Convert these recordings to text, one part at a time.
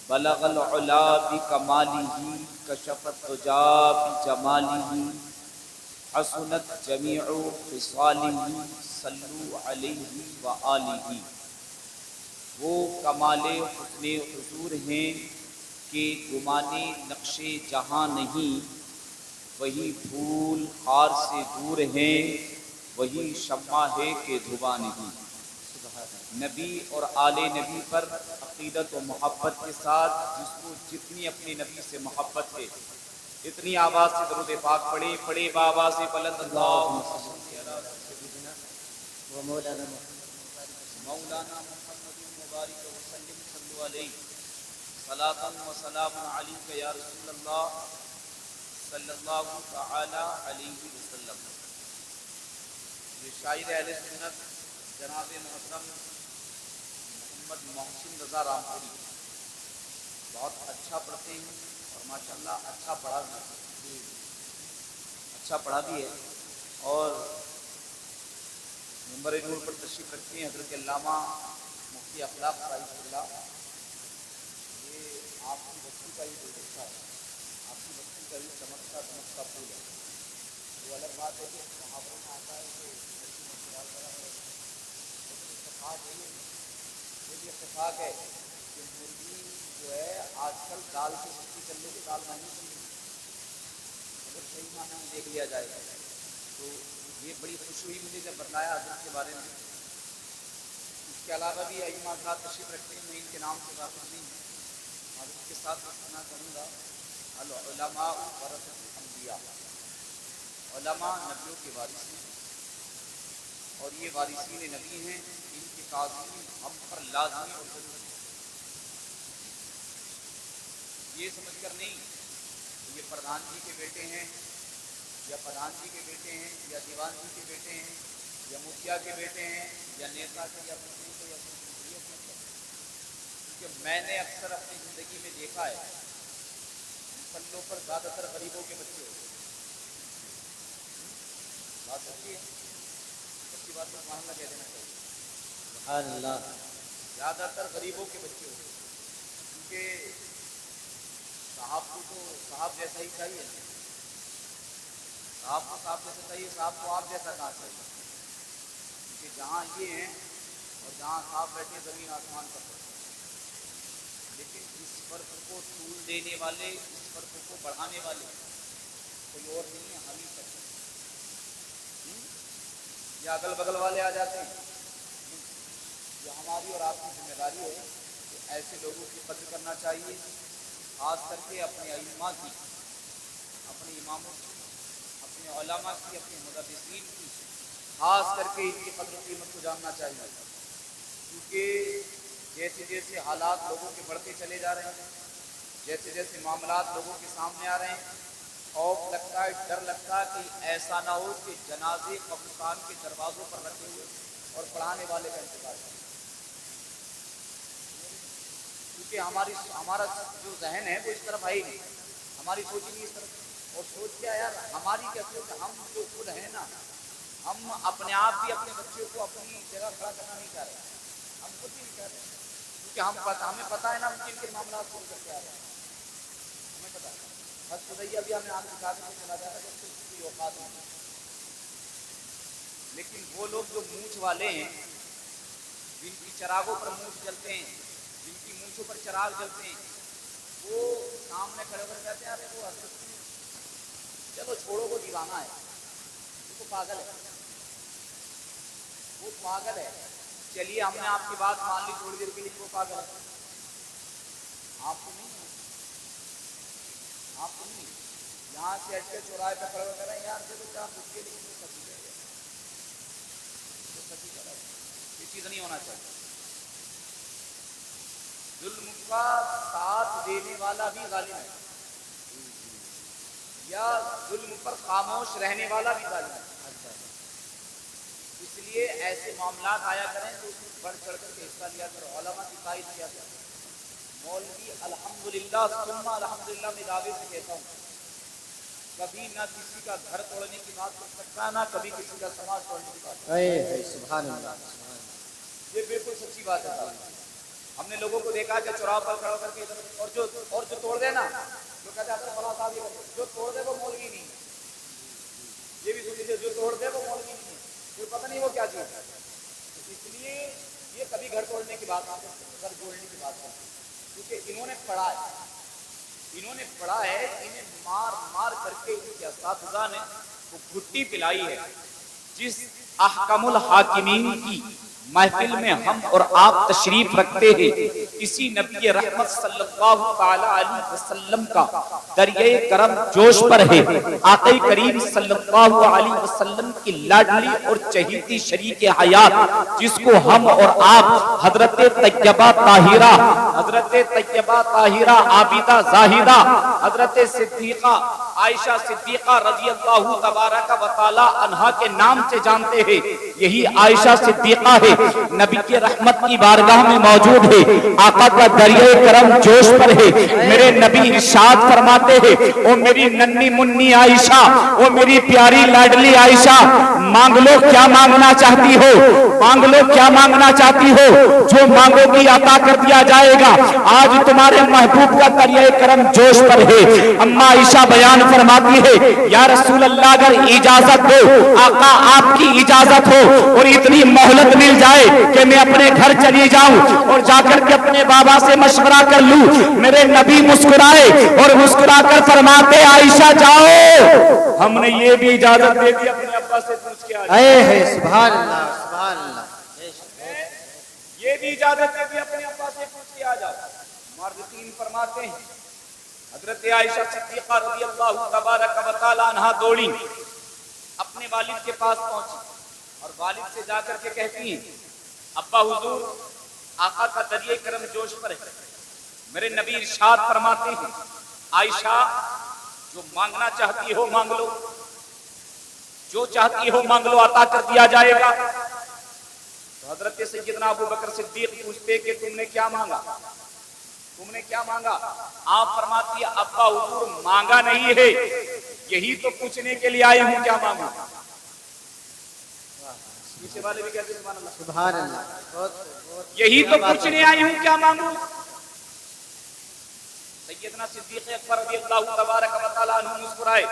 بلغ العلا بکمالہ کشف الدجا بجمالہ حسنت جمیع خصالہ صلو علیہ وآلہ۔ وہ کمال حسن حضور ہیں کہ گمانے نقش جہاں نہیں، وہی پھول خار سے دور ہیں، وہی شمع ہے کہ دھواں نہیں۔ نبی اور آل نبی پر عقیدت و محبت کے ساتھ جس کو جتنی اپنے نبی سے محبت ہے اتنی آواز سے درود پاک پڑھے بآواز بلند اللہم صلی علی سیدنا و مولانا مولانا محمد مبارک وسلم صلو علیہ صلاۃ و سلام علیک یا رسول اللہ صلی اللہ تعالی علیہ وسلم۔ یہ شاعر اہل سنت جناب محترم محمد محسن رضا رامپوری بہت اچھا پڑھتے ہیں اور ماشاءاللہ اچھا پڑھا بھی ہے اور منبر نور پر تشریف رکھتے ہیں حضرت علامہ مفتی اخلاق صاحب اللہ۔ یہ آپ کی بستی کا ہی گلدستہ ہے، آپ کی بستی کا ہی چمکتا پھول ہے۔ وہ الگ بات ہے کہ محاوروں میں آتا ہے کہ یہ بھی اتفاق ہے کہ مرغی جو ہے آج کل دال سے سستی چل رہی ہے، دال مہنگی چل رہی ہے اگر صحیح معنی میں دیکھ لیا جائے تو یہ بڑی خوشی ہوئی مجھے جب بتلایا حضرت کے بارے میں۔ اس کے علاوہ بھی ائمہ حضرات تشریف رکھتے ہیں، میں ان کے نام سے واقف نہیں ہوں، حضرت کے ساتھ سنا کروں گا۔ العلماء ورثۃ الانبیاء، علماء نبیوں کے وارث ہیں اور یہ وارثین نبی ہیں، ان کی تعظیم ہم پر لازمی اور ضروری ہے۔ یہ سمجھ کر نہیں کہ یہ پردھان جی کے بیٹے ہیں یا پردھان جی کے بیٹے ہیں یا دیوان جی کے بیٹے ہیں یا مکھیا کے بیٹے ہیں یا نیتا کے یا منتری کے یا کیونکہ میں نے اکثر اپنی زندگی میں دیکھا ہے پلوں پر زیادہ تر غریبوں کے بچے ہوتے ہیں۔ بات سچی ہے، سچی بات کو سبحان اللہ کہہ دینا چاہیے۔ سبحان اللہ۔ زیادہ تر غریبوں کے بچے ہوتے ہیں کیونکہ صاحب کو تو صاحب جیسا ہی چاہیے، صاحب کو صاحب جیسا چاہیے، صاحب کو آپ جیسا کہاں چاہیے، کیونکہ جہاں یہ ہیں اور جہاں صاحب بیٹھے زمین آسمان کا فرق ہے۔ لیکن اس فرق کو طول دینے والے، اس فرق کو بڑھانے والے کوئی اور نہیں ہے، ہم ہی سب ہیں۔ یا اگل بغل والے آ جاتے ہیں، یہ ہماری اور آپ کی ذمہ داری ہے کہ ایسے لوگوں کی قدر کرنا چاہیے، خاص کر کے اپنے ائمہ کی، اپنے اماموں کی، اپنے علماء کی، اپنے مدرسین کی، خاص کر کے ان کی قدر و قیمت کو جاننا چاہیے۔ کیونکہ جیسے جیسے حالات لوگوں کے بڑھتے چلے جا رہے ہیں، جیسے جیسے معاملات لوگوں کے سامنے آ رہے ہیں، خوف لگتا ہے، ڈر لگتا ہے کہ ایسا نہ ہو کہ جنازے قبرستان کے دروازوں پر رکھے ہوئے اور پڑھانے والے کا انتظار کریں۔ کیونکہ ہمارا جو ذہن ہے وہ اس طرف ہے ہی نہیں، ہماری سوچ ہی نہیں اس طرف۔ اور سوچ کیا یار، ہماری کیا سوچ، ہم جو خود ہیں نا، ہم اپنے آپ بھی اپنے بچوں کو اپنی جگہ کھڑا کرنا نہیں چاہ رہے، ہم خود بھی نہیں چاہ رہے، کیونکہ ہمیں پتہ ہے نا ہم کن کن معاملات کو کر کے آ رہے ہیں، ہمیں پتہ ہے۔ حج خدیجہ بھی ہمیں آپ دکھا کے چلا جاتا ہے کہ اس کی اوقات نہیں۔ لیکن وہ لوگ جو مونچھ والے ہیں، جن کی چراغوں پر مونچھ جلتے ہیں، جن کی مونچھوں پر چراغ جلتے ہیں، وہ سامنے کھڑے ہو کر کہتے ہیں ارے وہ حضرت چلو چھوڑو، وہ دیوانہ ہے، وہ تو پاگل ہے، وہ پاگل ہے، چلیے ہم نے آپ کی بات مان لی تھوڑی دیر کے لیے، وہ پاگل ہے۔ آپ کو نہیں، آپ کو نہیں، یہاں سے ہٹ کے چوراہے پہ کھڑے ہو کر یار دیکھو کیا پوچھیے، لیکن وہ سچی کہہ رہے ہیں، وہ سچی کہہ رہا ہے، یہ چیز نہیں ہونا چاہیے۔ ظلم کا ساتھ دینے والا بھی ظالم ہے، یا ظلم پر خاموش رہنے والا بھی ظالم ہے۔ اس لیے ایسے معاملات آیا کریں تو اس میں بڑھ چڑھ کر کے حصہ لیا کرو، علماء کی تائید کیا کرو۔ مولوی الحمدللہ ثم الحمدللہ میں دعوے سے کہتا ہوں، کبھی نہ کسی کا گھر توڑنے کی بات کر سکتا، نہ کبھی کسی کا سماج توڑنے کی بات کر سکتا۔ سبحان اللہ، سبحان اللہ۔ یہ بالکل سچی بات ہے۔ ہم نے لوگوں کو دیکھا کہ چوراہوں پر کھڑا کر کے ادھر اور جو توڑ دے نا، جو کہتے ہیں فلاں صاحب یہ کرتے، جو توڑ دے وہ مولوی نہیں ہے۔ یہ بھی سن لیجیے، جو توڑ دے وہ مولوی نہیں ہے، پھر پتہ نہیں وہ کیا چیز ہے۔ اس لیے یہ کبھی گھر توڑنے کی بات آتی ہے، گھر جوڑنے کی بات کرتے ہیں، کیونکہ انہوں نے پڑھا ہے، انہیں مار مار کر کے ان کے اساتذہ نے وہ گھٹی پلائی ہے۔ جس احکم الحاکمین کی محفل میں ہم اور آپ تشریف رکھتے ہیں، اسی نبی رحمت صلی اللہ تعالی علیہ وسلم کا دریائے کرم جوش پر ہے۔ آقا کریم صلی اللہ علیہ وسلم کی لاڈلی اور چہیتی شریک حیات، جس کو ہم اور آپ حضرت طیبہ طاہرہ عابدہ زاہدہ، حضرت صدیقہ عائشہ صدیقہ رضی اللہ تبارک و تعالی عنہا کے نام سے جانتے ہیں، یہی عائشہ صدیقہ ہے، نبی کی رحمت کی بارگاہ میں موجود ہے، آقا کا دریائے کرم جوش پر ہے۔ میرے نبی ارشاد فرماتے ہیں، او میری ننی منی عائشہ، او میری پیاری لاڈلی عائشہ، مانگ لو کیا مانگنا چاہتی ہو، مانگ لو کیا مانگنا چاہتی ہو، جو مانگو گی عطا کر دیا جائے گا۔ آج تمہارے محبوب کا دریائے کرم جوش پر ہے۔ اما عائشہ بیان فرماتی ہے، یا رسول اللہ اگر اجازت دو، آقا آپ کی اجازت ہو اور اتنی مہلت مل جائے کہ میں اپنے گھر چلی جاؤں اور جا کر کے اپنے بابا سے مشورہ کر لوں۔ میرے نبی مسکرائے اور مسکرا کر فرماتے، عائشہ جاؤ، ہم نے یہ بھی اجازت دے دی، اپنے ابا سے پوچھ کے آئے۔ سبحان اللہ سبحان اللہ، یہ بھی اجازت دے دی، اپنے ابا سے پوچھ کے آ جاؤ۔ مارزقین فرماتے ہیں، حضرت عائشہ صدیقہ رضی اللہ تبارک و تعالی عنہا دوڑی، اپنے والد کے پاس پہنچی اور والد سے جا کر کے کہتی ہیں، ابا حضور آقا کا دریائے کرم جوش پر ہے، میرے نبی ارشاد فرماتے ہیں، عائشہ جو مانگنا چاہتی ہو مانگ لو، جو چاہتی ہو مانگ لو، عطا کر دیا جائے گا۔ تو حضرت سیدنا ابو بکر صدیق پوچھتے کہ تم نے کیا مانگا، تم نے کیا مانگا؟ آپ فرماتی ہے، ابا حضور مانگا نہیں ہے، یہی تو پوچھنے کے لیے آئی ہوں کیا مانگوں۔ پیچھے والے بھی کہتے ہیں سبحان اللہ، یہی تو پوچھنے آئی ہوں کیا مانگوں۔ سیدنا صدیق اکبر رضی اللہ تبارک و تعالی عنہ مسکرائے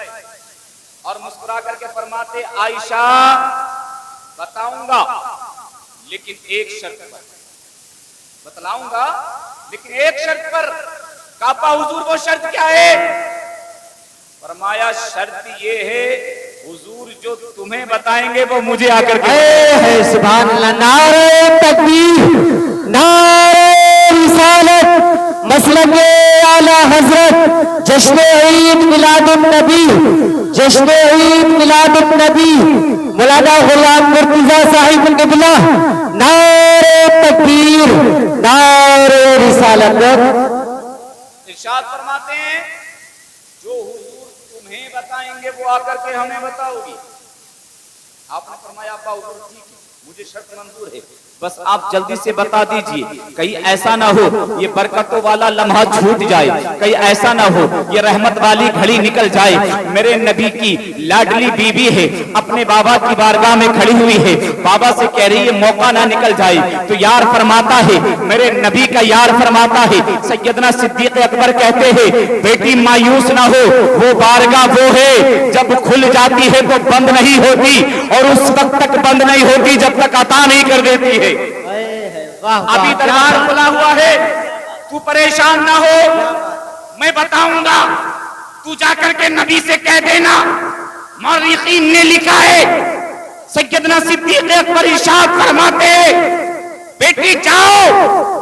اور مسکرا کر کے فرماتے، عائشہ بتاؤں گا لیکن ایک شرط پر، بتلاؤں گا لیکن ایک شرط پر۔ کعبہ حضور وہ شرط کیا ہے؟ فرمایا شرط یہ ہے، حضور جو تمہیں بتائیں گے وہ مجھے آ کر کے سبحان اللہ، نعرہ تکبیر، نعرہ رسالت، مسلک اعلی حضرت، جشن عید میلاد النبی، جشن عید میلاد النبی، مولانا غلام مرتضی صاحب القبلہ، نعرہ تکبیر، نعرہ رسالت۔ ارشاد فرماتے ہیں، جو حضور تمہیں بتائیں گے وہ آ کر کے ہمیں بتاؤ گی۔ آپ نے فرمایا ابا حضور ٹھیک ہے، مجھے شرط منظور ہے، بس آپ جلدی سے بتا دیجئے، کہیں ایسا نہ ہو یہ برکتوں والا لمحہ چھوٹ جائے، کہیں ایسا نہ ہو یہ رحمت والی گھڑی نکل جائے۔ میرے نبی کی لاڈلی بیوی ہے، اپنے بابا کی بارگاہ میں کھڑی ہوئی ہے، بابا سے کہہ رہی ہے موقع نہ نکل جائے، تو یار فرماتا ہے، میرے نبی کا یار فرماتا ہے، سیدنا صدیق اکبر کہتے ہیں، بیٹی مایوس نہ ہو، وہ بارگاہ وہ ہے جب کھل جاتی ہے تو بند نہیں ہوتی، اور اس وقت تک بند نہیں ہوتی جب تک عطا نہیں کر دیتی ہے۔ ابھی دربار کھلا ہوا ہے، تو پریشان نہ ہو، میں بتاؤں گا، تو جا کر کے نبی سے کہہ دینا، مورخین نے لکھا ہے، سیدنا صدیق اکبر ارشاد فرماتے ہیں، بیٹی جاؤ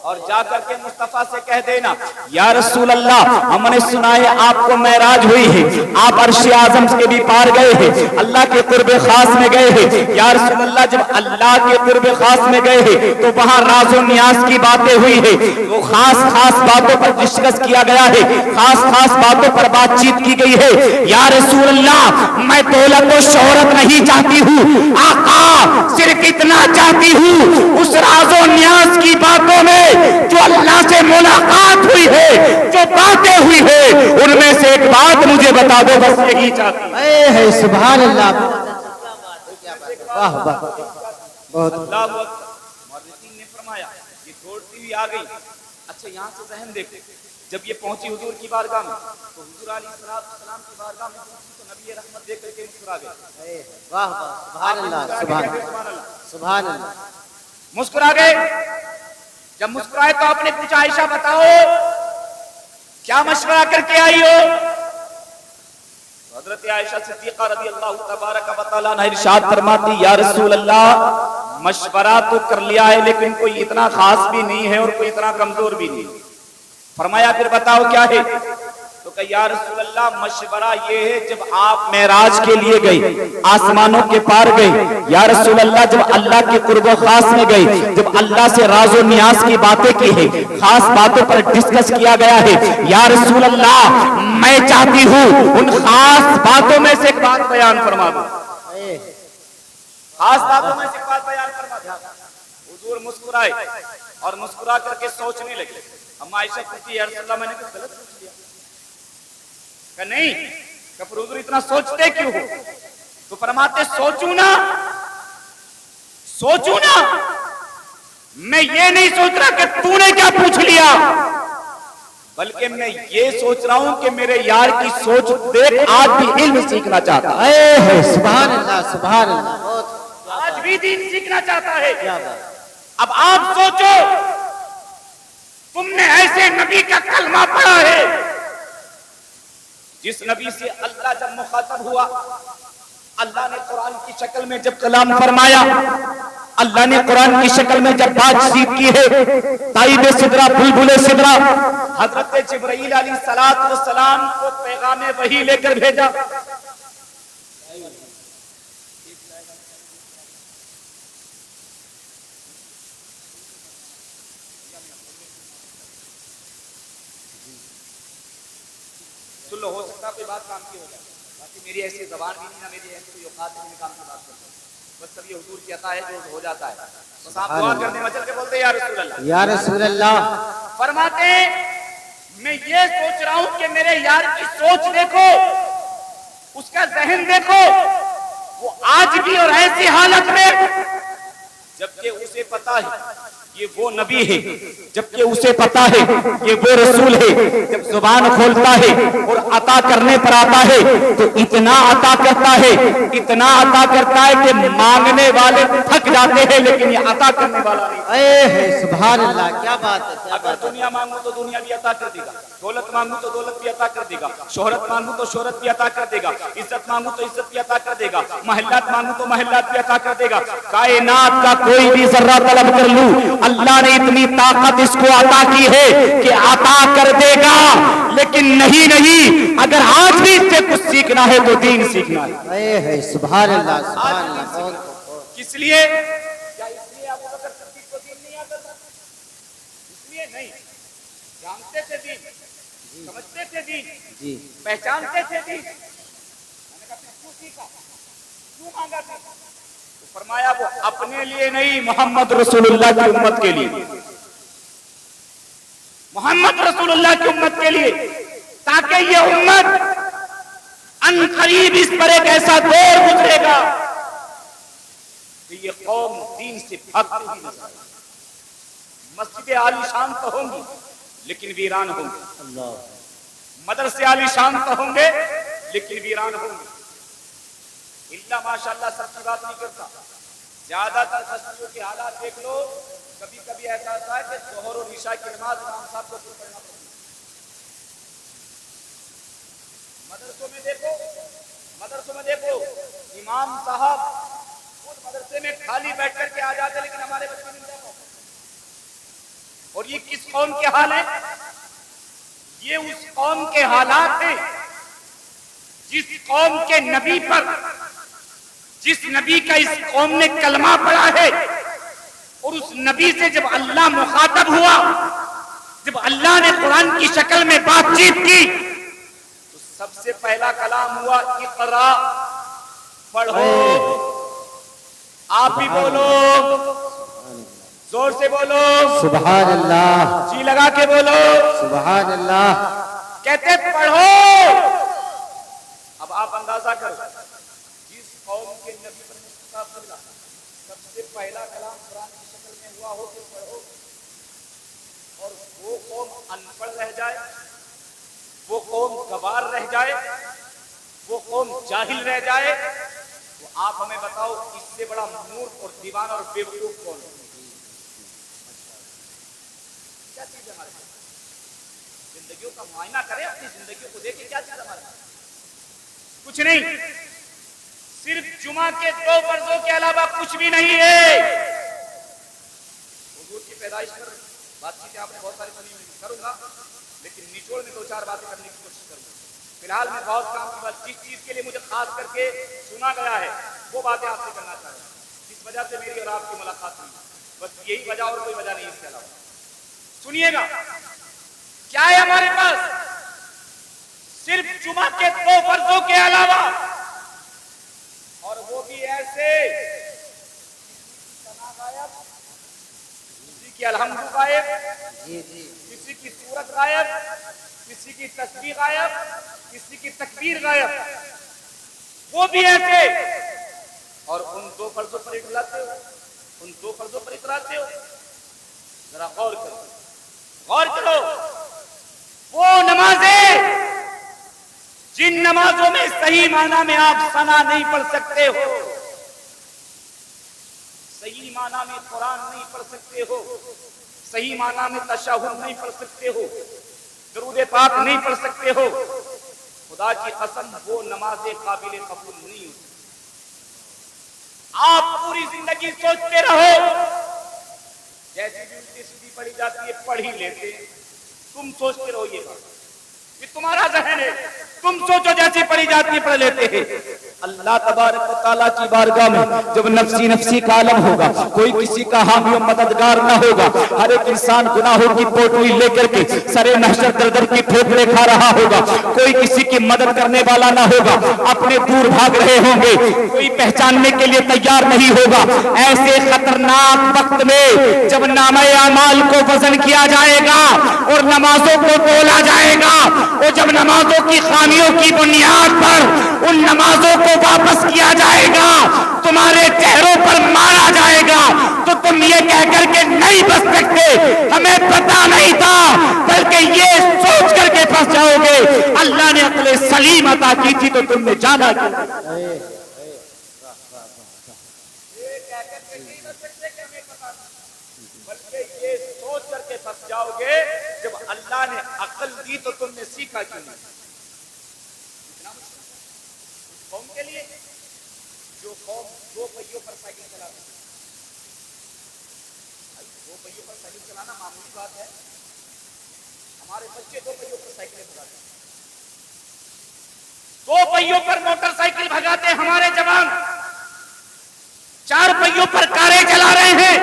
اور جا کر کے مصطفیٰ سے کہہ دینا، یا رسول اللہ ہم نے سنا ہے آپ کو معراج ہوئی ہے، آپ عرش اعظم کے بھی پار گئے ہیں، اللہ کے قرب خاص میں گئے ہیں، یا رسول اللہ جب اللہ کے قرب خاص میں گئے ہیں تو وہاں راز و نیاز کی باتیں ہوئی ہے، وہ خاص خاص باتوں پر ڈسکس کیا گیا ہے، خاص خاص باتوں پر بات چیت کی گئی ہے۔ یا رسول اللہ میں دولت و شہرت نہیں چاہتی ہوں، آقا صرف اتنا چاہتی ہوں، اس راز و نیاز کی باتوں میں جو اللہ سے ملاقات ہوئی ہے، جو باتیں ہوئی ہے، ان میں سے ایک بات مجھے بتا دو، بس یہی چاہتی ہے۔ سبحان اللہ، واہ واہ، بہت اللہ اکبر۔ مورخین نے فرمایا یہ دوڑتی ہوئی آ گئی. اچھا یہاں سے ذہن دیکھو, جب یہ پہنچی حضور کی بارگاہ میں تو حضور علیہ السلام کی بارگاہ میں پہنچی تو نبی رحمت دیکھ کر کے مسکرا گئے. واہ واہ, سبحان اللہ, سبحان سبحان اللہ. مسکرا گئے. جب مسکرائے تو آپ نے پوچھا عائشہ بتاؤ کیا مشورہ کر کے آئی ہو؟ حضرت عائشہ صدیقہ رضی اللہ تبارک و تعالی عنہا ارشاد فرماتی یا رسول اللہ مشورہ تو کر لیا ہے لیکن کوئی اتنا خاص بھی نہیں ہے اور کوئی اتنا کمزور بھی نہیں. فرمایا پھر بتاؤ کیا ہے؟ تو کہ یا رسول اللہ مشورہ یہ ہے جب آپ معراج کے لیے گئے, آسمانوں کے پار گئے, یا رسول اللہ جب اللہ کے قرب و خاص میں گئے, جب اللہ سے راز و نیاز کی باتیں کی ہیں, خاص باتوں پر ڈسکس کیا گیا ہے, یا رسول اللہ میں چاہتی ہوں ان خاص باتوں میں سے ایک بات بیان فرما دوں. خاص باتوں میں سے ایک بات بیان فرما دوں. حضور مسکرائے اور مسکرا کر کے سوچنے لگے. اما عائشہ پوچھتی یا رسول اللہ میں نے کچھ غلط سوچ لیا؟ کہ نہیں. کہ پھر حضور اتنا سوچتے کیوں ہو؟ تو فرماتے سوچوں نا میں یہ نہیں سوچ رہا کہ تو نے کیا پوچھ لیا, بلکہ میں یہ سوچ رہا ہوں کہ میرے یار کی سوچ دیکھ آج بھی علم سیکھنا چاہتا ہے. سبحان اللہ, سبحان اللہ, آج بھی دین سیکھنا چاہتا ہے. اب آپ سوچو تم نے ایسے نبی کا کلمہ پڑھا ہے جس نبی سے اللہ جب مخاطب ہوا, اللہ نے قرآن کی شکل میں جب کلام فرمایا, اللہ نے قرآن کی شکل میں جب بات چیت کی ہے, طائب سدرہ بلبل سدرہ حضرت جبرائیل علیہ السلام کو پیغام وحی لے کر بھیجا. سن لو, ہو سکتا ہے کوئی بات کام کی ہو جائے, باقی میری ایسی زبان بھی نہیں, نہ میری ایسی کوئی اوقات نہیں کام کی بات کرتا. بس سب یہ حضور کی عطا ہے جو ہو جاتا ہے. بس آپ دعا کرنے میں چل کے بولتے یا رسول اللہ, یا رسول اللہ. فرماتے میں یہ سوچ رہا ہوں کہ میرے یار کی سوچ دیکھو, اس کا ذہن دیکھو, وہ آج بھی اور ایسی حالت میں جبکہ اسے پتا ہے یہ وہ نبی ہے, جبکہ اسے پتا ہے یہ وہ رسول ہے, جب زبان کھولتا ہے اور عطا کرنے پر آتا ہے تو اتنا عطا کرتا ہے, اتنا عطا کرتا ہے کہ مانگنے والے تھک جاتے ہیں لیکن یہ عطا کرنے والا نہیں. سبحان اللہ, کیا بات ہے, کیا اگر بات ہے. دنیا مانگو تو دنیا بھی عطا کر دے گا, دولت مانگو تو دولت بھی عطا کر دے گا, شہرت مانگو تو شہرت بھی عطا کر دے گا, عزت مانگو تو عزت بھی عطا کر دے گا, محلات مانگو تو محلات بھی عطا کر دے گا. کائنات کا کوئی بھی ذرہ طلب کر لوں, اللہ نے اتنی طاقت اس کو عطا کی ہے کہ عطا کر دے گا. لیکن نہیں, اگر آج بھی اس سے کچھ سیکھنا ہے تو دین سیکھنا ہے. سبحان اللہ, سبحان اللہ. کس لیے؟ کیا اس لیے ابو بکر صدیق کو دین نہیں آتا تھا؟ اس لیے نہیں, جانتے تھے دین, سمجھتے تھے دین, پہچانتے تھے دین. میں نے کہا کیوں سیکھا, کیوں مانگا تھا؟ تو فرمایا وہ اپنے لیے نہیں, محمد رسول اللہ کی امت کے لیے, محمد رسول اللہ کی امت کے لیے, تاکہ یہ امت ان قریب اس پر ایک ایسا دور گزرے گا کہ یہ قوم دین سے بھاگتی ہوئی نظر آئے. مسجد عالی شان تو ہوں گی لیکن ویران ہوں گے, مدرسے عالی شان تو ہوں گے لیکن ویران ہوں گے. اللہ ماشاءاللہ سب کی بات نہیں کرتا, زیادہ تر بستیوں کے حالات دیکھ لو. کبھی کبھی ایسا ہوتا ہے کہ ظہر اور عشاء کی نماز امام صاحب کو پڑھنا پڑتا ہے. مدرسوں میں دیکھو امام صاحب خود مدرسے میں خالی بیٹھ کر کے آ جاتے لیکن ہمارے بچے نہیں جاتے. اور یہ کس قوم کے حال ہے؟ یہ اس قوم کے حالات ہیں جس قوم کے نبی پر, جس نبی کا اس قوم نے کلمہ پڑھا ہے, اور اس نبی سے جب اللہ مخاطب ہوا, جب اللہ نے قرآن کی شکل میں بات چیت کی تو سب سے پہلا کلام ہوا اقرا, پڑھو. آپ بھی بولو, زور سے بولو, سبحان اللہ, جی لگا کے بولو, سبحان اللہ. کہتے پڑھو. اب آپ اندازہ کرو, جس قوم کے نبی پر مخاطب سب سے پہلا کلام قرآن کی شکل میں ہوا ہو کہ پڑھو. وہ قوم ان پڑھ رہ جائے، وہ قوم گوار رہ جائے، وہ قوم جاہل رہ جائے، تو آپ ہمیں بتاؤ اس سے بڑا مورخ اور دیوانہ اور بے وقوف کون ہے؟ کیا چیز ہے ہمارے پاس؟ زندگیوں کا معائنہ کریں، اپنی زندگیوں کو دیکھیں، کیا چیز ہمارے پاس؟ کچھ نہیں، صرف جمعہ کے 2 فرضوں کے علاوہ کچھ بھی نہیں ہے۔ حضور کی پیدائش پر بات چیتیں آپ نے بہت ساری سنی ہوئی، کروں گا لیکن نچوڑ میں 2-4 باتیں کرنے کی کوشش کروں گا۔ فی الحال میں بہت کام کی بات، جس چیز کے لیے مجھے خاص کر کے سنا گیا ہے وہ باتیں آپ سے کرنا چاہتا ہوں، جس وجہ سے میری اور آپ کی ملاقات ہوئی، بس یہی وجہ اور کوئی وجہ نہیں اس کے علاوہ۔ سنیے گا، کیا ہے ہمارے پاس؟ صرف جمعہ کے 2 فرضوں کے علاوہ، اور وہ بھی ایسے کسی کی الحمد غائب، کسی کی سورت غائب، کسی کی تسبیح غائب، کسی کی تکبیر غائب، وہ بھی ایسے، اور ان 2 فرضوں پر اٹھلاتے ہو، ان 2 فرضوں پر اتراتے ہو۔ ذرا غور کرو، غور کرو، وہ نمازیں جن نمازوں میں صحیح معنی میں آپ ثنا نہیں پڑھ سکتے ہو، صحیح معنی میں قرآن نہیں پڑھ سکتے ہو، صحیح معنی میں تشہد نہیں پڑھ سکتے ہو، درود پاک نہیں پڑھ سکتے ہو، خدا کی قسم وہ نمازیں قابل قبول نہیں ہوتی۔ آپ پوری زندگی سوچتے رہو، جیسی بھی الٹی سیدھی پڑھی جاتی ہے پڑھ ہی لیتے، تم سوچتے رہو، یہ بات یہ تمہارا ذہن ہے، تم سوچو جیسی پڑھی جاتی ہے پڑھ لیتے ہیں۔ اللہ تبارک و تعالیٰ کی بارگاہ میں جب نفسی نفسی کا عالم ہوگا، کوئی کسی کا حامی و مددگار نہ ہوگا، ہر ایک انسان گناہوں کی پوٹلی لے کر کے سرے محشر در در کی ٹھوکریں کھا رہا ہوگا، کوئی کسی کی مدد کرنے والا نہ ہوگا، اپنے دور بھاگ رہے ہوں گے، کوئی پہچاننے کے لیے تیار نہیں ہوگا۔ ایسے خطرناک وقت میں جب نامہ اعمال کو وزن کیا جائے گا اور نمازوں کو تولا جائے گا، اور جب نمازوں کی خامیوں کی بنیاد پر ان نمازوں کو واپس کیا جائے گا، تمہارے چہروں پر مارا جائے گا، تو تم یہ کہہ کر کے نہیں بچ سکتے ہمیں پتا نہیں تھا، بلکہ یہ سوچ کر کے پھنس جاؤ گے اللہ نے عقل سلیم عطا کی تھی تو تم نے جانا کیا؟ بلکہ یہ سوچ کر کے پھنس جاؤ گے جب اللہ نے عقل دی تو تم نے سیکھا کیوں نہیں؟ قوم کے لیے جو قوم 2 پہیوں پر سائیکل چلاتی ہے، 2 پہیوں پر سائیکل چلانا معمولی بات ہے، ہمارے بچے 2 پہیوں پر سائیکلیں بھگاتے ہیں، 2 پہیوں پر موٹر سائیکل بھگاتے ہیں، ہمارے جوان 4 پہیوں پر کاریں چلا رہے ہیں،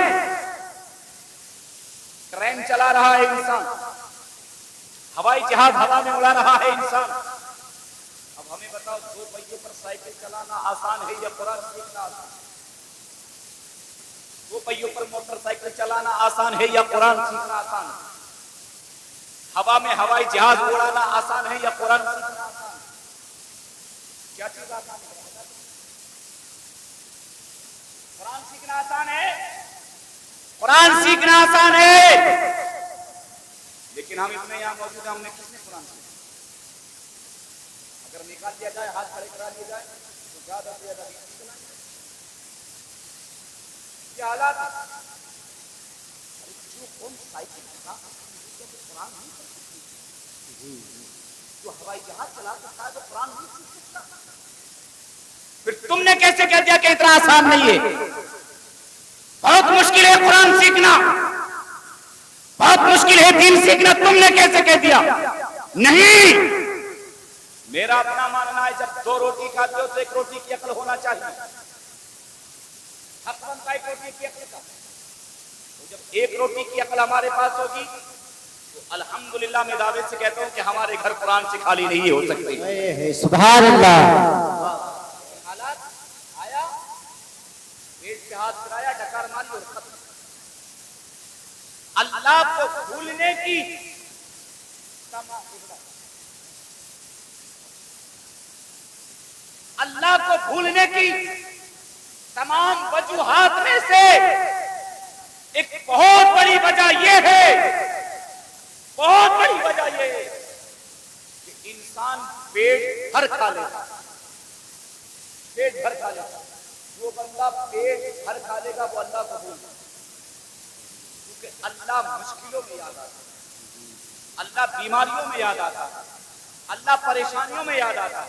ٹرین چلا رہا ہے انسان، ہوائی جہاز ہوا میں اڑا رہا ہے انسان۔ اب ہمیں بتاؤ 2 پہیوں پر سائیکل چلانا آسان ہے یا قرآن سیکھنا آسان ہے؟ 2 پہیوں پر موٹر سائیکل چلانا آسان ہے یا قرآن سیکھنا آسان ہے؟ ہوا میں ہوائی جہاز اڑانا آسان ہے یا قرآن سیکھنا آسان ہے؟ کیا چیز آسان ہے؟ قرآن سیکھنا آسان ہے، قرآن سیکھنا آسان ہے، لیکن ہم اتنے یہاں موجود ہیں، ہم نے کس نے قرآن سیکھا؟ اگر نکال دیا جائے، ہاتھ کھڑے کرا دیا جائے تو زیادہ سے زیادہ کیا حالات ہے؟ جو قوم سائیکل چلا قرآن نہیں پڑھ سکتی، جو ہوائی جہاز چلا سکتا ہے تو قرآن نہیں سیکھ سکتا، پھر تم نے کیسے کہہ دیا کہ اتنا آسان نہیں ہے؟ بہت مشکل ہے قرآن سیکھنا، بہت مشکل ہے دین سیکھنا، تم نے کیسے کہہ دیا؟ نہیں، میرا اپنا ماننا ہے جب 2 روٹی کھاتے ہو تو 1 روٹی کی عقل ہونا چاہیے، حق بنتا ہے 1 روٹی کی عقل کا، تو جب 1 روٹی کی عقل ہمارے پاس ہوگی تو الحمدللہ میں دعوے سے کہتا ہوں کہ ہمارے گھر قرآن سے خالی نہیں ہو سکتے۔ سبحان اللہ۔ حالات آیا، پیٹ پہ ہاتھ پھرایا، ڈکار ماری اور ختم۔ اللہ کو بھولنے کی اللہ کو بھولنے کی تمام وجوہات میں سے ایک بہت بڑی وجہ یہ ہے بہت بڑی وجہ یہ ہے کہ انسان پیٹ بھر کھا لیتا، پیٹ بھر کھا لیتا۔ جو بندہ پیٹ بھر کھا لے گا وہ اللہ کو بھول جائے، کیونکہ اللہ مشکلوں میں یاد آتا، اللہ بیماریوں میں یاد آتا، اللہ پریشانیوں میں یاد آتا۔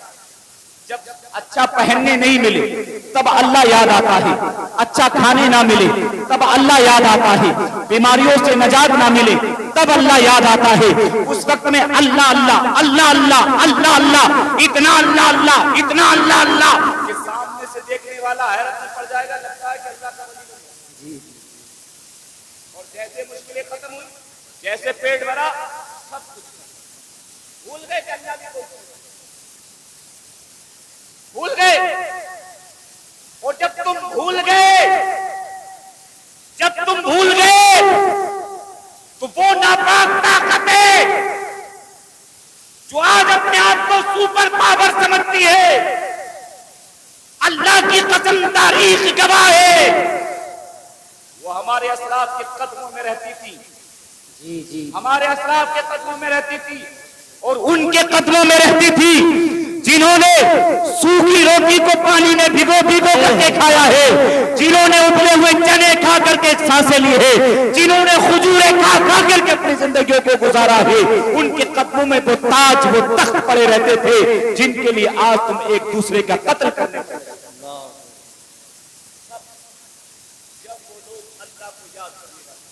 جب اچھا پہننے نہیں ملے تب اللہ یاد آتا ہے، اچھا کھانے نہ ملے تب اللہ یاد آتا ہے، بیماریوں سے نجات نہ ملے تب اللہ یاد آتا ہے۔ اس وقت میں اللہ اللہ اللہ اللہ اللہ اللہ، اتنا اللہ اللہ اتنا اللہ اللہ کہ سامنے سے دیکھنے والا حیرت میں پڑ جائے گا، لگتا ہے کہ اللہ کا ولی بن گیا۔ اور جیسے مشکلیں ختم ہوئی، جیسے پیٹ بھرا، سب کچھ بھول گئے کہ اللہ بھی بھول گئے۔ اور جب تم بھول گئے تو وہ ناپاک طاقتیں جو آج اپنے آپ کو سپر پاور سمجھتی ہے، اللہ کی قسم تاریخ گواہ ہے، وہ ہمارے اسلاف کے قدموں میں رہتی تھی، ہمارے اسلاف کے قدموں میں رہتی تھی، اور ان کے قدموں میں رہتی تھی جنہوں نے سوکھی روٹی کو پانی میں بھگو کر کے کھایا ہے، جنہوں نے ابلے ہوئے چنے کھا کر کے سانسیں لی ہے، جنہوں نے کھجوریں کھا کر کے اپنی زندگیوں کو گزارا ہے۔ ان کے قدموں میں وہ تاج، وہ تخت پڑے رہتے تھے جن کے لیے آج تم ایک دوسرے کا قتل کرنے لگے۔ جب وہ لوگ اللہ کو یاد کرنے لگے،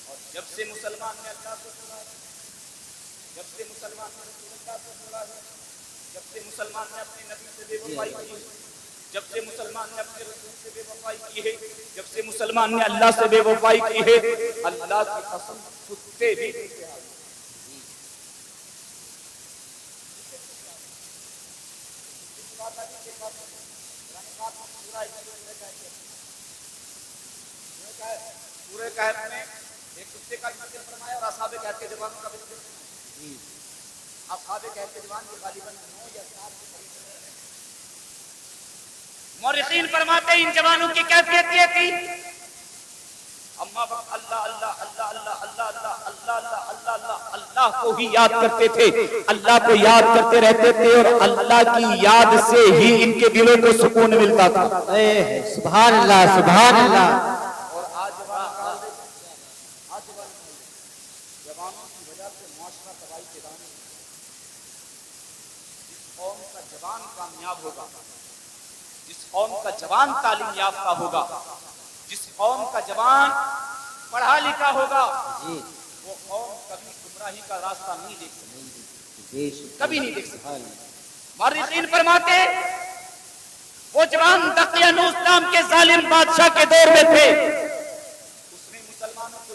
اور جب سے مسلمان نے اللہ کو سنا، جب سے مسلمان نے رسول اللہ کو سنا، جب سے مسلمان نے اپنے نبی سے بے وفائی کی ہے، جب سے مسلمان نے اپنے رسول سے بے وفائی کی ہے، جب سے مسلمان نے اللہ سے بے وفائی کی ہے، اللہ کی قسم کتے بھی پیچھے آ گئے۔ سورہ کہف میں ایک کتے کا بھی ذکر فرمایا اور اصحاب کہف کے جوانوں کا بھی ذکر فرمایا۔ اصحاب کہف کے جوان کے غالباً 9 یا 7 کے قریب مورخین فرماتے ہیں ان جوانوں کی کیفیت یہ تھی، اما وقت اللہ اللہ اللہ اللہ اللہ اللہ اللہ اللہ اللہ اللہ اللہ کو ہی یاد کرتے تھے، اللہ کو یاد کرتے رہتے تھے، اور اللہ کی یاد سے ہی ان کے دلوں کو سکون ملتا تھا۔ سبحان اللہ سبحان اللہ۔ اور آج جوانوں کی وجہ سے معاشرہ تباہی کے دانے، جس قوم کا جوان کامیاب ہوگا، جس قوم کا جوان تعلیم یافتہ ہوگا، جس قوم کا جوان پڑھا لکھا ہوگا، وہ قوم کبھی گمراہی کا راستہ نہیں دیکھ سکتی، کبھی نہیں دیکھ سکتی۔ مورخین فرماتے وہ جوان دقیانوس نام کے ظالم بادشاہ کے دور میں تھے، اس نے مسلمانوں کو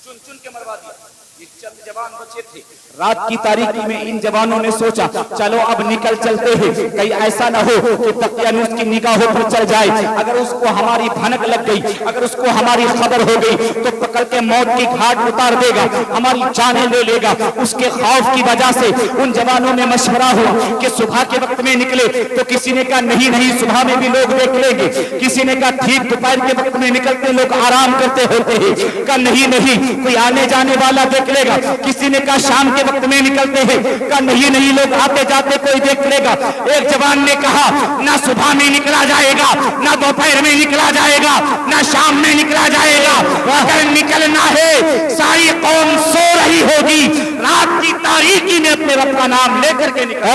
چن چن کے مروا دیا۔ یہ چند جوان بچے تھے، رات کی تاریکی میں ان جوانوں نے سوچا چلو اب نکل چلتے ہیں، کہیں ایسا نہ ہو کہ دقیانوس کی نگاہوں پر چل جائے، اگر اس کو ہماری بھنک لگ گئی، اگر اس کو ہماری خبر ہو گئی تو پکڑ کے موت کی گھاٹ اتار دے گا، ہماری جانیں لے لے گا۔ اس کے خوف کی وجہ سے ان جوانوں میں مشورہ ہوا کہ صبح کے وقت میں نکلے، تو کسی نے کہا نہیں صبح میں بھی لوگ دیکھ لیں گے، کسی نے کہا ٹھیک دوپہر کے وقت میں نکلتے لوگ آرام کرتے ہوتے ہیں، کہا نہیں کوئی آنے جانے والا دیکھ لے گا، کسی نے کہا شام کے وقت میں نکلتے ہیں، کہا نہیں لوگ آتے جاتے کوئی دیکھ لے گا۔ ایک جوان نے کہا نہ صبح میں نکلا جائے گا، نہ دوپہر میں نکلا جائے گا، نہ شام میں نکلا جائے گا، اگر نکلنا ہے ساری قوم سو رہی ہوگی، رات کی تاریکی میں اپنے رب کا نام لے کر کے نکلے۔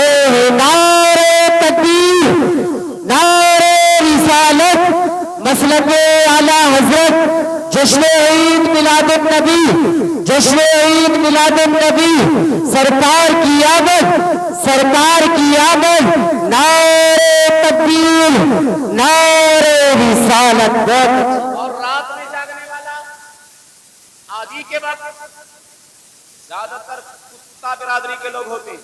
نعرہ تکبیر، نعرہ رسالت، مسلک اعلی حضرت، جشن عید میلاد النبی، جشن عید میلاد النبی، سرکار کی آمد، نعرہ تکبیر، نعرہ رسالت۔ اور رات میں جاگنے والا آدھی کے وقت زیادہ تر کتا برادری کے لوگ ہوتے ہیں،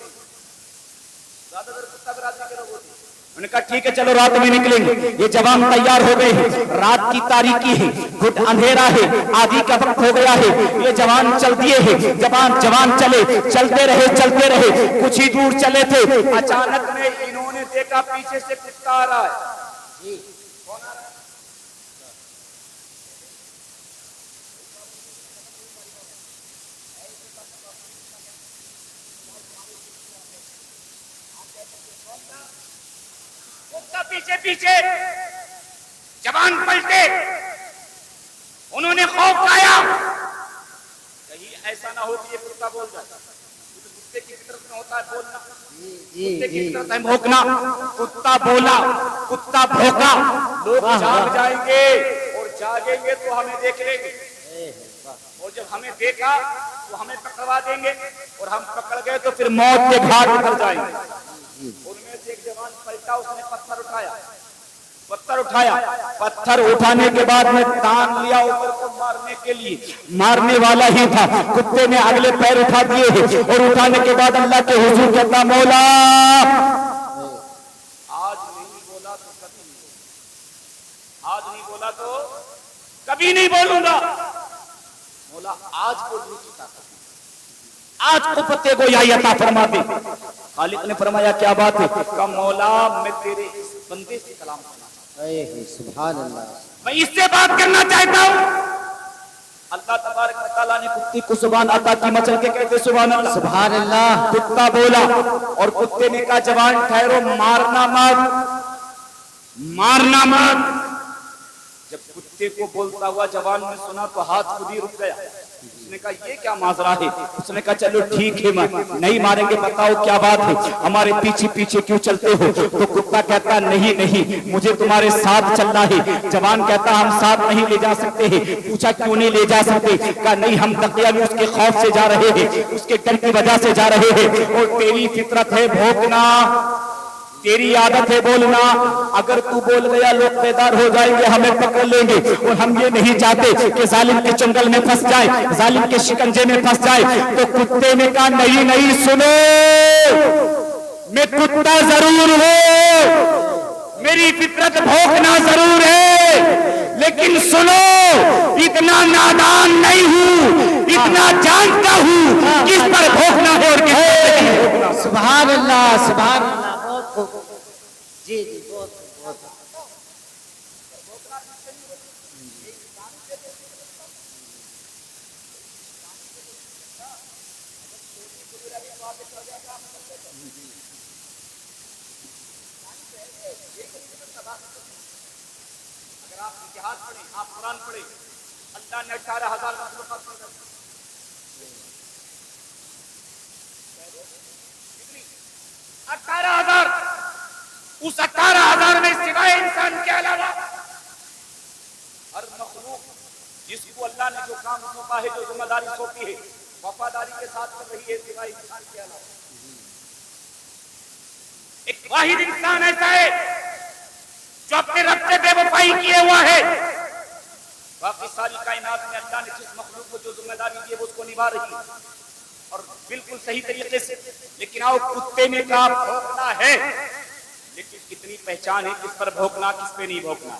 انہوں نے کہا ٹھیک ہے چلو رات میں نکلیں گے۔ یہ جوان تیار ہو گئے ہیں، رات کی تاریکی ہے، گھٹ اندھیرا ہے، آدھی کا وقت ہو گیا ہے، یہ جوان چل دیے ہیں۔ جوان چلتے رہے، کچھ ہی دور چلے تھے، اچانک میں انہوں نے دیکھا پیچھے سے کتا آ رہا ہے۔ کون آ رہا ہے؟ پیچھے پیچھے جوان پلٹے، انہوں نے خوف کھایا کہیں ایسا نہ ہو کہ یہ کتا بول جائے. کتے کی فطرت میں ہوتا ہے بولنا، کتے کی فطرت ہے بھونکنا. کتا بولا، کتا بھونکا، لوگ جاگ جائیں گے اور جاگیں گے تو ہمیں دیکھ لیں گے، اور جب ہمیں دیکھا تو ہمیں پکڑوا دیں گے، اور ہم پکڑ گئے تو پھر موت کے گھاٹ اتر جائیں گے. ان میں سے ایک جوان پلٹا، اس نے پتھر اٹھایا، پتھر اٹھانے کے بعد میں تان لیا اوپر کو مارنے کے لیے. مارنے والا ہی تھا، کتے نے اگلے پیر اٹھا دیے اور اٹھانے کے بعد اللہ کے حضور کہتا مولا آج نہیں بولا تو کبھی نہیں، آج نہیں بولا تو کبھی نہیں بولوں گا. مولا آج بولنے کی طاقت، آج کو پتے کو یا عطا فرما دے. خالق نے فرمایا کیا بات ہے؟ کہ مولا میں تیرے اس بندے سے کلام کرنا، سبحان اللہ، میں اس سے بات کرنا چاہتا ہوں. اللہ تبارک و تعالیٰ نے کتے کو زبان عطا کی، مچل کے کہتے سبحان اللہ. سبحان اللہ. کتا بولا اور کتے نے کہا جوان ٹھہرو، مارنا مت، مارنا مت. جب کتے کو بولتا ہوا جوان نے سنا تو ہاتھ خود ہی رک گیا. اس نے کہا یہ کیا ماجرا ہے؟ اس نے کہا چلو ٹھیک ہے نہیں ماریں گے، بتاؤ کیا بات ہے، ہمارے پیچھے پیچھے کیوں چلتے ہو؟ تو کتا کہتا نہیں نہیں مجھے تمہارے ساتھ چلنا ہے. جوان کہتا ہم ساتھ نہیں لے جا سکتے ہیں. پوچھا کیوں نہیں لے جا سکتے؟ کہا نہیں ہم تقیہ میں اس کے خوف سے جا رہے ہیں، اس کے ڈر کی وجہ سے جا رہے ہیں، اور تیری فطرت ہے بھونکنا، تیری عادت ہے بولنا. اگر تو بول گیا لوگ بیدار ہو جائیں گے، ہمیں پکڑ لیں گے، اور ہم یہ نہیں چاہتے کہ ظالم کے چنگل میں پھنس جائے، ظالم کے شکنجے میں پھنس جائے. تو کتے نے کہا نہیں نہیں سنو، میں کتا ضرور ہوں، میری فطرت بھونکنا ضرور ہے، لیکن سنو اتنا نادان نہیں ہوں، اتنا جانتا ہوں کس پر بھونکنا ہے اور کس پر نہیں بھونکنا. سبحان اللہ، سبحان اللہ. جی جی بہت بہت اگر آپ اتحاد پڑھیں، آپ قرآن پڑھیں، اللہ نے 18,000 مخلوقات پیدا کی. 18,000. اس 18,000 میں سوائے انسان کے علاوہ ہر مخلوق جس کو اللہ نے جو کام سونپا ہے، جو ذمہ داری سونپی ہے، وفاداری کے ساتھ کر رہی ہے سوائے انسان کے علاوہ. ایک واحد انسان ایسا ہے جو اپنے رب سے بے وفائی کیے ہوا ہے. باقی ساری کائنات میں اللہ نے جس مخلوق کو جو ذمہ داری دی ہے وہ اس کو نبھا رہی ہے اور بالکل صحیح طریقے سے. لیکن آؤ کتے نے کہا بھونکنا ہے، لیکن کتنی پہچان ہے کس پر بھونکنا کس پہ نہیں بھونکنا.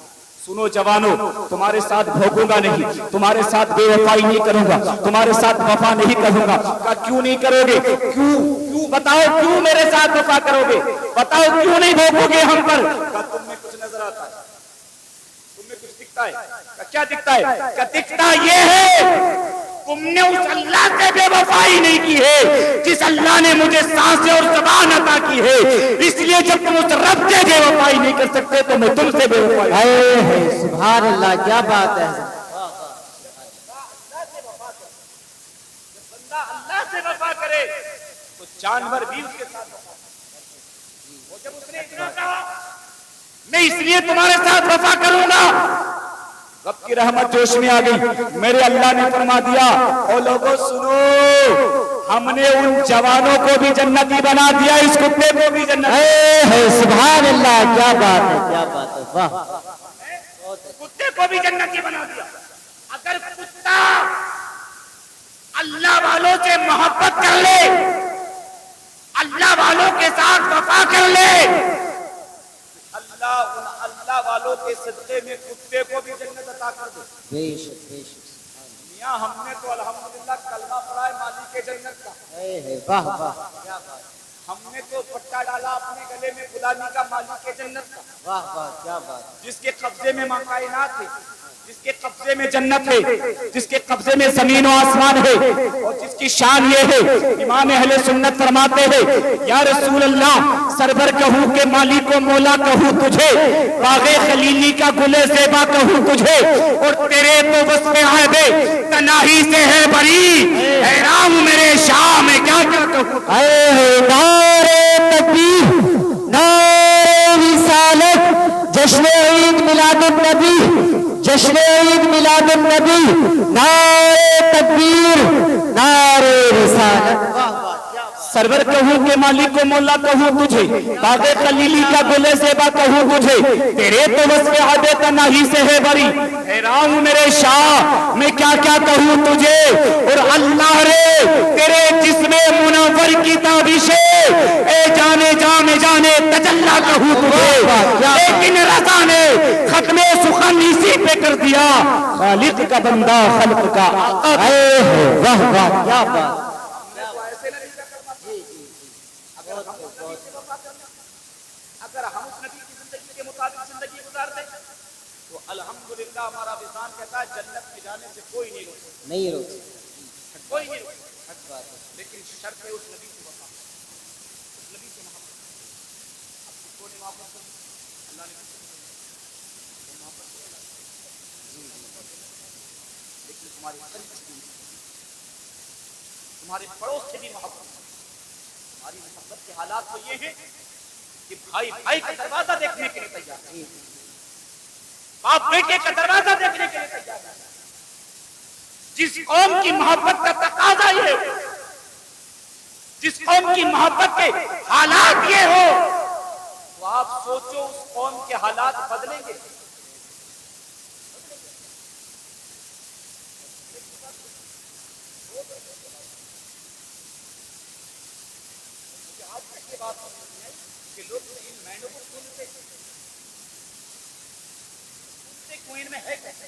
سنو جوانوں، تمہارے ساتھ بھونکوں گا نہیں، تمہارے ساتھ بے وفائی نہیں کروں گا، تمہارے ساتھ وفا نہیں کروں گا. کہا کیوں نہیں کرو گے؟ کیوں بتاؤ، کیوں میرے ساتھ وفا کرو گے؟ بتاؤ کیوں نہیں بھونکو گے ہم پر؟ کہا تم میں کچھ نظر آتا ہے، تم میں کچھ دکھتا ہے. کہا کیا دکھتا ہے؟ کہا دکھتا یہ ہے تم نے اس اللہ سے بے وفائی نہیں کی ہے جس اللہ نے مجھے سانسیں اور زبان عطا کی ہے. اس لیے جب تم اس رب سے بے وفائی نہیں کر سکتے تو میں تم سے بے وفائی. سبحان اللہ، کیا بات ہے. جب بندہ اللہ سے وفا کرے تو جانور بھی اس کے ساتھ وفا کرے. اور جب اس نے اتنا کہا میں اس لیے تمہارے ساتھ وفا کروں گا، رب کی رحمت جوش میں آ گئی. میرے اللہ نے فرما دیا او لوگوں سنو، ہم نے ان جوانوں کو بھی جنتی بنا دیا، اس کتے کو بھی جنتی. سبحان اللہ، کیا بات ہے، کیا بات ہے. واہ، کتے کو بھی جنتی بنا دیا. اگر کتا اللہ والوں سے محبت کر لے، اللہ والوں کے ساتھ وفا کر لے، اللہ والوں کے صدقے میں کتے کو بھی جنت عطا کر دے. بے شک بے شک. میاں ہم نے تو الحمدللہ کلمہ پڑھا ہے مالک کے جنت کا. واہ واہ، کیا بات. ہم نے تو پٹا ڈالا اپنے گلے میں غلامی کا مالک کے جنت کا، واہ واہ، کیا بات. جس کے قبضے میں ماں کائنات ہے. جس کے قبضے میں جنت ہے، جس کے قبضے میں زمین و آسمان ہے، اور جس کی شان یہ ہے، امام اہل سنت فرماتے ہیں یا رسول اللہ سرور کہوں کہ مالک و مولا کہوں تجھے، باغ خلیلی کا گل زیبا کہوں تجھے، اور تیرے تو وصف عیب تناہی سے ہے بری، حیران ہوں میرے شاہ میں کیا کیا کہوں۔ اے نعرے تکبیر، نعرے رسالت، جشن عید میلاد النبی، جشن عید میلاد النبی، نعرے تکبیر، نعرے رسالت۔ سرور کہوں کہ مالک و مولا کہوں تجھے، باغ خلیلی کا گل زیبا کہوں تجھے، تیرے تو وصف عیب تناہی سے ہے بری، حیران ہوں میرے شاہ میں کیا کیا کہوں تجھے، اور اللہ رے تیرے جسم منور کی تابشیں، اے جانے جانے جانے تجلا کہوں تجھے، لیکن رضا نے ختم سخن اسی پہ کر دیا، خالق کا بندہ خلق کا آقا۔ اے واہ واہ کیا بات۔ اگر ہم اس نبی کی زندگی کے مطابق زندگی گزارتے تو الحمدللہ ہمارا وزان کہتا ہے جنت میں جانے سے کوئی نہیں روک سکتا، نہیں روک کوئی نہیں روک سکتا، لیکن شرط ہے اس نبی کی وفا، اس نبی سے محبت۔ اب کس کو نہیں محبت کرتی؟ اللہ نے محبت کی، لیکن تمہارے قریب سے بھی، تمہارے پڑوس سے بھی محبت۔ ہماری محبت کے حالات تو یہ ہیں کہ بھائی بھائی کا دروازہ دیکھنے کے لیے تیار ہے، باپ بیٹے کا دروازہ دیکھنے کے لیے تیار ہے۔ جس قوم کی محبت کا تقاضا یہ ہو، جس قوم کی محبت کے حالات یہ ہو، تو آپ سوچو اس قوم کے حالات بدلیں گے۔ آج تک یہ بات سمجھ ہے کہ لوگ ان مینوں کو سنتے کوئن میں ہے کیسے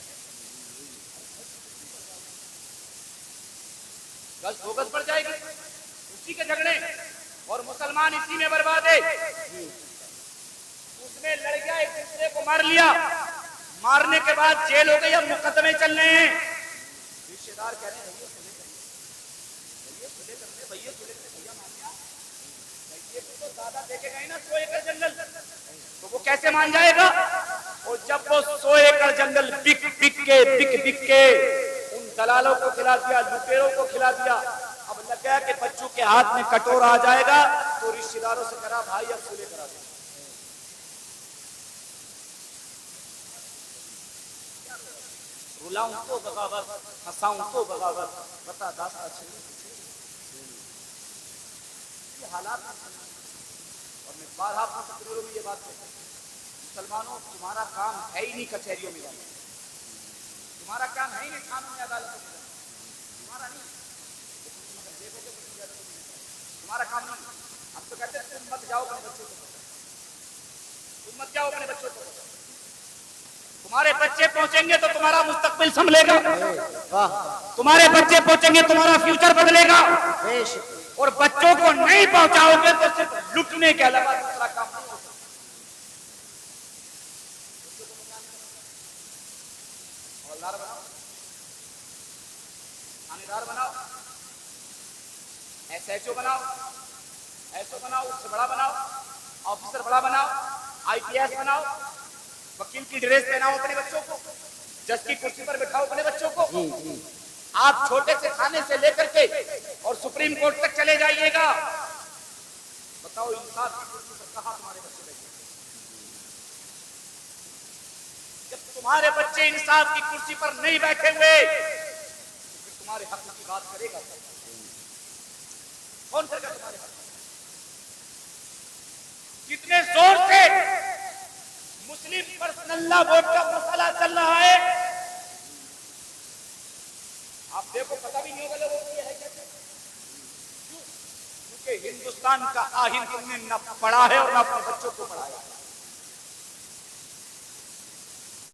گز دو گز پڑ جائے گی، اسی کے جھگڑے، اور مسلمان اسی میں برباد ہے۔ اس میں لڑ گیا، ایک دوسرے کو مار لیا، مارنے کے بعد جیل ہو گئی، اب مقدمے چل رہے ہیں، رشتے دار کہہ رہے ہیں دادا دیکھے گئے نا 100 ایکڑ جنگل، تو وہ کیسے مان جائے گا؟ اور جب وہ 100 ایکڑ جنگل بک کے ان دلالوں کو کھلا دیا، لٹیروں کو کھلا دیا، اب لگا کہ بچوں کے ہاتھ میں کٹورا آ جائے گا، تو رشتے داروں سے کہا بھائی اب سلے کرا دو۔ رلاؤں تو بغاوت، ہنساؤں تو بغاوت، بتا داستا چھلی حالات۔ اور میں بارہا اپنے تقریروں میں یہ بات کہتا ہوں، مسلمانوں تمہارا کام ہے ہی نہیں کچہریوں میں جانا، تمہارا کام ہے ہی نہیں قانون عدالتوں میں جانا، تمہارا نہیں، تمہارا کام نہیں۔ ہم تو کہتے ہیں تم مت جاؤ اپنے بچوں کو، تم مت جاؤ اپنے بچوں کو، تمہارے بچے پہنچیں گے تو تمہارا مستقبل سنبھلے گا، تمہارے بچے پہنچیں گے تمہارا فیوچر بدلے گا، اور بچوں کو نہیں پہنچاؤ گے تو صرف لٹنے کے علاوہ دوسرا کام نہیں ہو سکتا۔ حوالدار بناؤ، تھانے بناؤ، ایس ایچ او بناؤ، ایس او بناؤ، اس سے بڑا بناؤ، آفیسر بڑا بناؤ، آئی پی ایس بناؤ، وکیل کی ڈریس پہناؤ اپنے بچوں کو، جج کی کرسی پر بٹھاؤ اپنے بچوں کو۔ آپ چھوٹے سے کھانے سے لے کر کے اور سپریم کورٹ تک چلے جائیے گا، بتاؤ انصاف کی کرسی پر کہاں تمہارے بچے بیٹھے؟ جب تمہارے بچے انصاف کی کرسی پر نہیں بیٹھے ہوئے پھر تمہارے حق کی بات کرے گا کون کرے گا تمہارے حق؟ کتنے زور سے مسلم پرسنل لا ووٹ کا مسئلہ چل رہا ہے، آپ دیکھو پتہ بھی نہیں ہوگا لوگوں کو یہ ہے کیسے، کیونکہ ہندوستان کا آئین تم نے نہ پڑھا ہے اور نہ اپنے بچوں کو پڑھایا۔